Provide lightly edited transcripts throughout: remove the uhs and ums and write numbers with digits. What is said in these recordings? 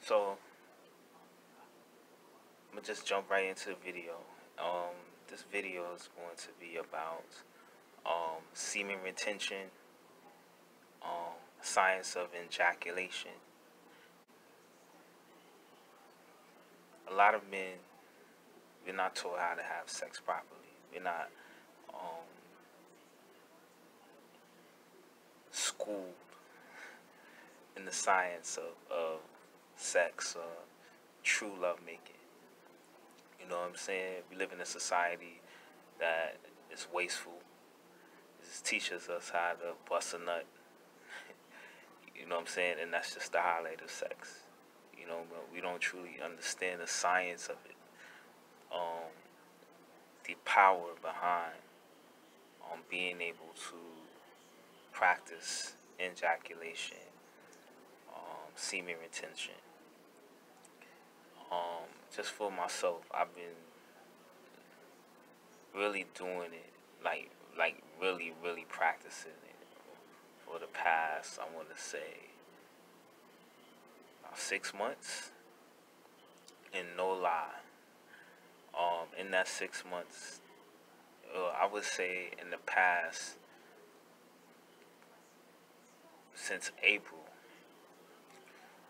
So I'm gonna just jump right into the video. This video is going to be about semen retention, science of ejaculation. A lot of men, we're not taught how to have sex properly. We're not um, schooled in the science of sex or true lovemaking. You know what I'm saying? We live in a society that is wasteful. It teaches us how to bust a nut. You know what I'm saying? And that's just the highlight of sex. You know, we don't truly understand the science of it. The power behind being able to practice ejaculation, semen retention. Just for myself, I've been really doing it, like really practicing it for the past, I want to say, about 6 months. And no lie, in that 6 months, I would say in the past, since April,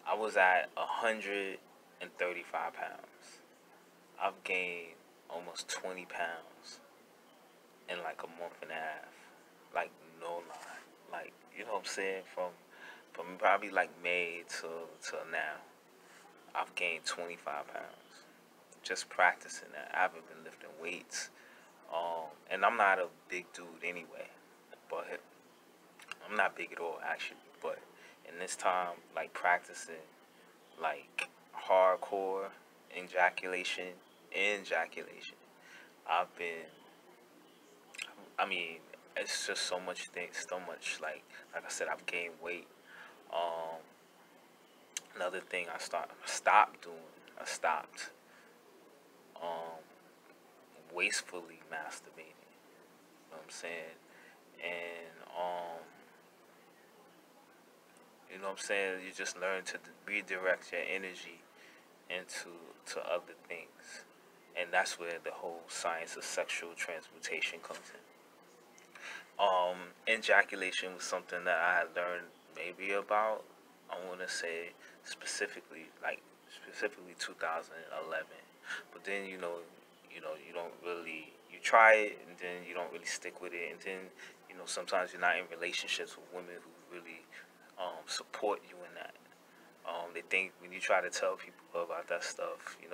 I was at 135 pounds. I've gained almost 20 pounds in like a month and a half. Like, no lie. Like, you know what I'm saying? From probably like May till now, I've gained 25 pounds. Just practicing that. I haven't been lifting weights. And I'm not a big dude anyway. But I'm not big at all, actually. But in this time, like practicing, like hardcore ejaculation, I've been, I mean, it's just so much things, so much, like I said, I've gained weight. Um, Another thing stopped doing, I stopped um, wastefully masturbating. You know what I'm saying? And you know what I'm saying? You just learn to redirect your energy to other things. And that's where the whole science of sexual transmutation comes in. Ejaculation was something that I had learned maybe about, I want to say specifically 2011. But then you don't really, you try it and then you don't really stick with it, and then sometimes you're not in relationships with women who really support you in that. They think when you try to tell people about that stuff, and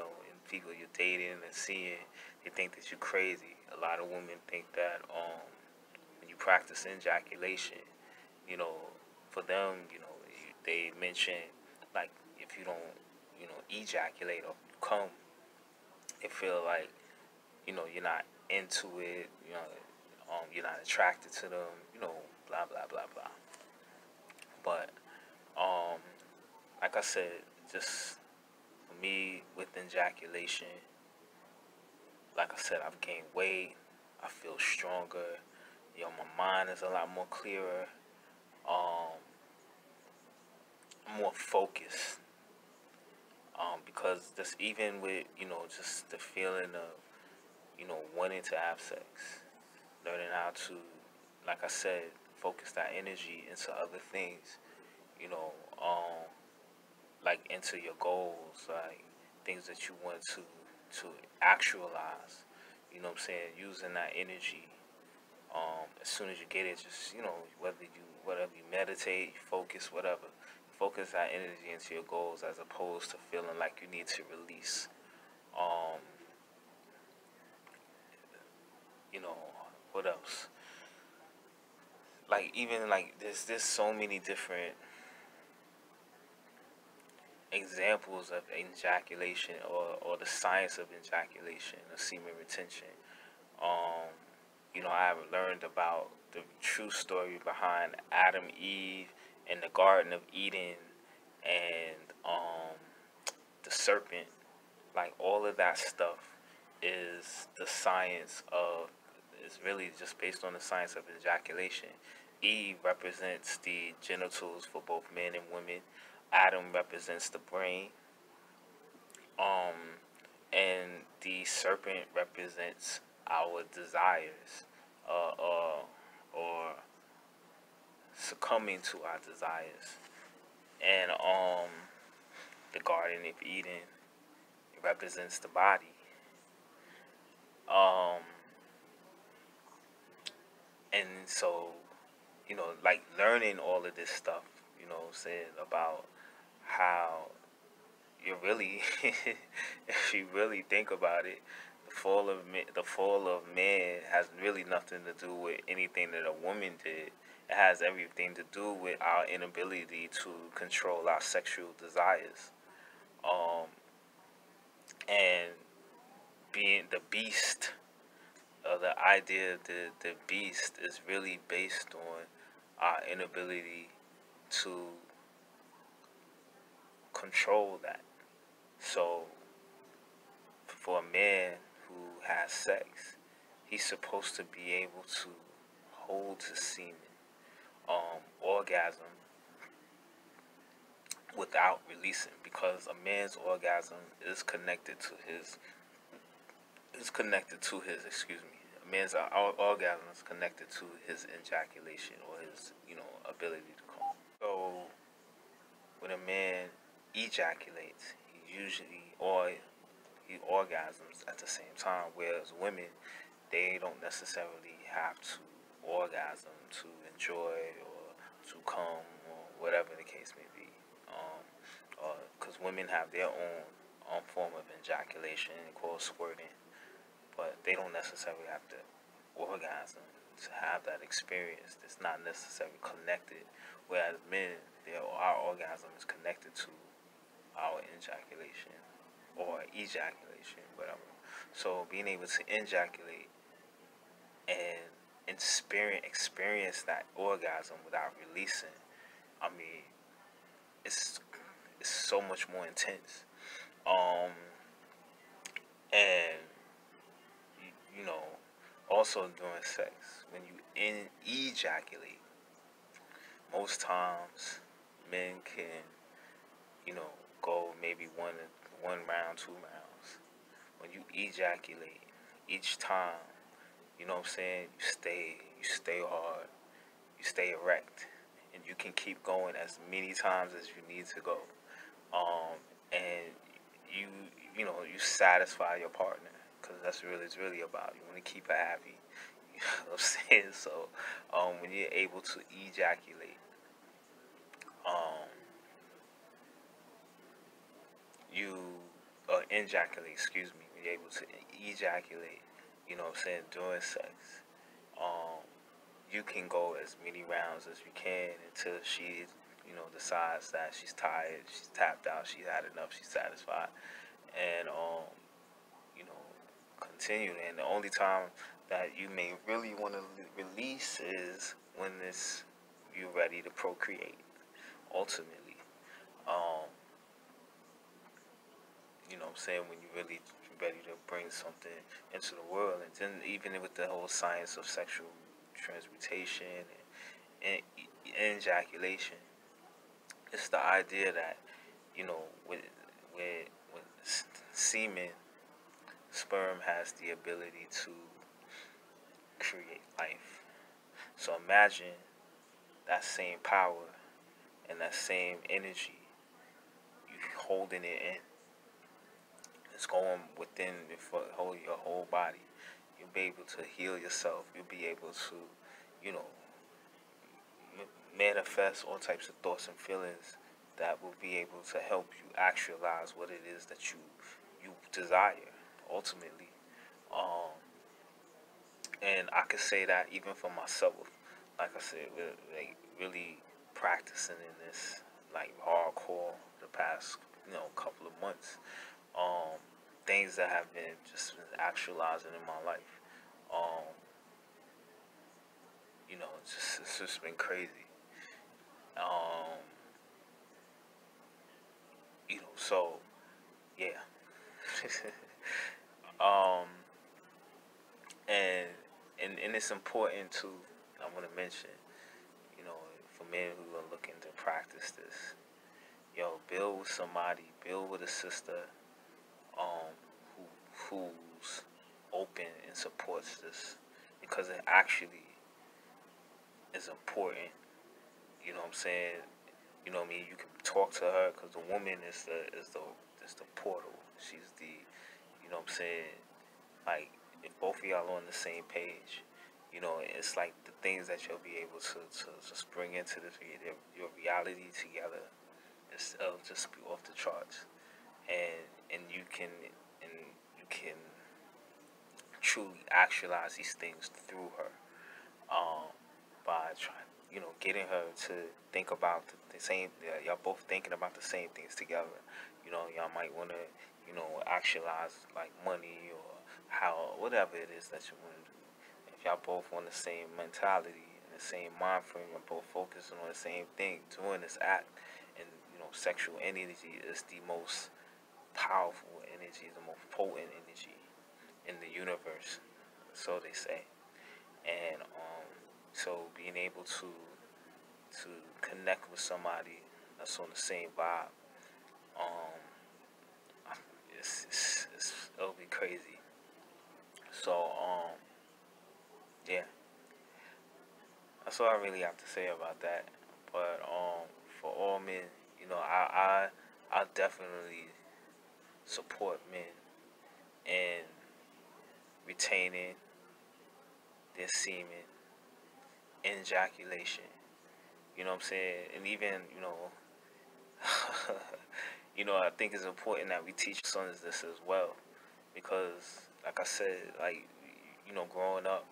people you're dating and seeing, they think that you're crazy. A lot of women think that when you practice ejaculation, you know, for them, they mention, like, if you don't, ejaculate or come, they feel like, you're not into it, you're not attracted to them, blah blah blah blah. But like I said, just for me with ejaculation, like I said, I've gained weight. I feel stronger. My mind is a lot more clearer. I'm more focused. Because just even with, just the feeling of, wanting to have sex, learning how to, like I said, focus that energy into other things, you know, um, like into your goals, like things that you want to actualize. You know what I'm saying? Using that energy. As soon as you get it, just whatever you meditate, focus, whatever. Focus that energy into your goals as opposed to feeling like you need to release. Um, you know, what else? Like even like there's so many different examples of ejaculation or the science of ejaculation or semen retention. Um, I have learned about the true story behind Adam, Eve, and the Garden of Eden, and the serpent. Like all of that stuff is the science of is really just based on the science of ejaculation. Eve represents the genitals for both men and women. Adam represents the brain. Um, and the serpent represents our desires, or succumbing to our desires. And the Garden of Eden, it represents the body. Um, and so, like learning all of this stuff, saying about how you really, if you really think about it, the fall of man has really nothing to do with anything that a woman did. It has everything to do with our inability to control our sexual desires. Um, and being the beast, the idea of the beast is really based on our inability to control that. So, for a man who has sex, he's supposed to be able to hold his semen, orgasm, without releasing, because a man's orgasm is connected to his excuse me, a man's orgasm is connected to his ejaculation, or his ability to come. So when a man ejaculates, he usually, or he orgasms at the same time, whereas women, they don't necessarily have to orgasm to enjoy or to come, or whatever the case may be. Because women have their own form of ejaculation called squirting, but they don't necessarily have to orgasm to have that experience. It's not necessarily connected. Whereas men, our orgasm is connected to our ejaculation or ejaculation, whatever. So being able to ejaculate and experience that orgasm without releasing, I mean, it's so much more intense. Um, and you know, also during sex, when you ejaculate, most times men can, go maybe one round, 2 rounds. When you ejaculate, each time, you know what I'm saying, you stay hard, you stay erect, and you can keep going as many times as you need to go. And you you satisfy your partner, because that's really it's really about. You want to keep her happy. You know what I'm saying? So, when you're able to ejaculate, um, you ejaculate, excuse me, when you're able to ejaculate, you know what I'm saying, during sex, um, you can go as many rounds as you can until she, decides that she's tired, she's tapped out, she's had enough, she's satisfied, and you know, continue. And the only time that you may really want to release is when you're ready to procreate. Ultimately, um, you know what I'm saying, when you're really ready to bring something into the world. And then even with the whole science of sexual transmutation and ejaculation, it's the idea that, with semen, sperm has the ability to create life. So imagine that same power and that same energy, you holding it in. It's going within your whole body. You'll be able to heal yourself. You'll be able to, you know, manifest all types of thoughts and feelings that will be able to help you actualize what it is that you desire ultimately. Um, and I could say that even for myself, like I said, like really practicing in this like hardcore the past couple of months. Um, Things that have been just actualizing in my life. Um, it's just been crazy. Um, so yeah. um, and and it's important to, I want to mention, for men who are looking to practice this, build with somebody, build with a sister, who's open and supports this, because it actually is important. You know what I'm saying? You know what I mean? You can talk to her, because the woman is the portal. She's the, you know what I'm saying? Like, if both of y'all on the same page, you know, it's like the things that you'll be able to just bring into this your reality together. It'll just be off the charts, and you can truly actualize these things through her, um, by trying, getting her to think about the same. Y'all both thinking about the same things together. You know, y'all might want to, actualize like money, or how, whatever it is that you want to do. If y'all both on the same mentality and the same mind frame, you're both focusing on the same thing, doing this act, and sexual energy is the most powerful energy, the most potent energy in the universe, so they say. And so being able to connect with somebody that's on the same vibe, um, it'll be crazy. So yeah, that's all I really have to say about that. But for all men, I definitely support men in retaining their semen, INjaculation. You know what I'm saying? And even, I think it's important that we teach sons this as well, because, like I said, like, growing up,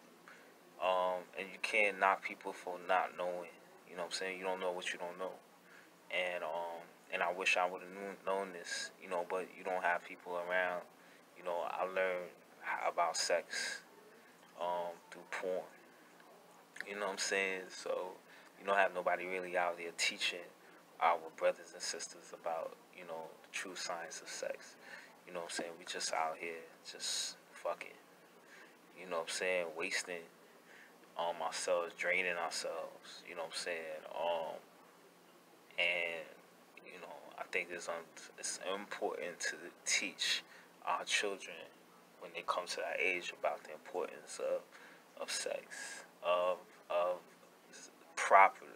and you can't knock people for not knowing. You know what I'm saying? You don't know what you don't know, and I wish I would have known this, but you don't have people around. I learned about sex, through porn. You know what I'm saying? So you don't have nobody really out there teaching our brothers and sisters about, the true science of sex. You know what I'm saying? We just out here just fucking. You know what I'm saying? Wasting ourselves, draining ourselves. You know what I'm saying? And I think it's important to teach our children when they come to that age about the importance of sex, of properly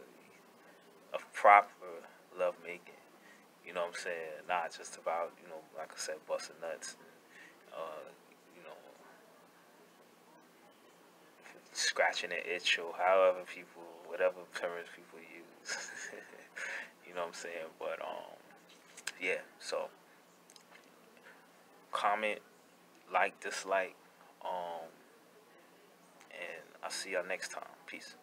of proper love making. You know what I'm saying? Not just about, like I said, busting nuts and you know, scratching an itch, or however people, whatever terms people use. You know what I'm saying? But yeah. So comment, like, dislike, and I'll see y'all next time. Peace.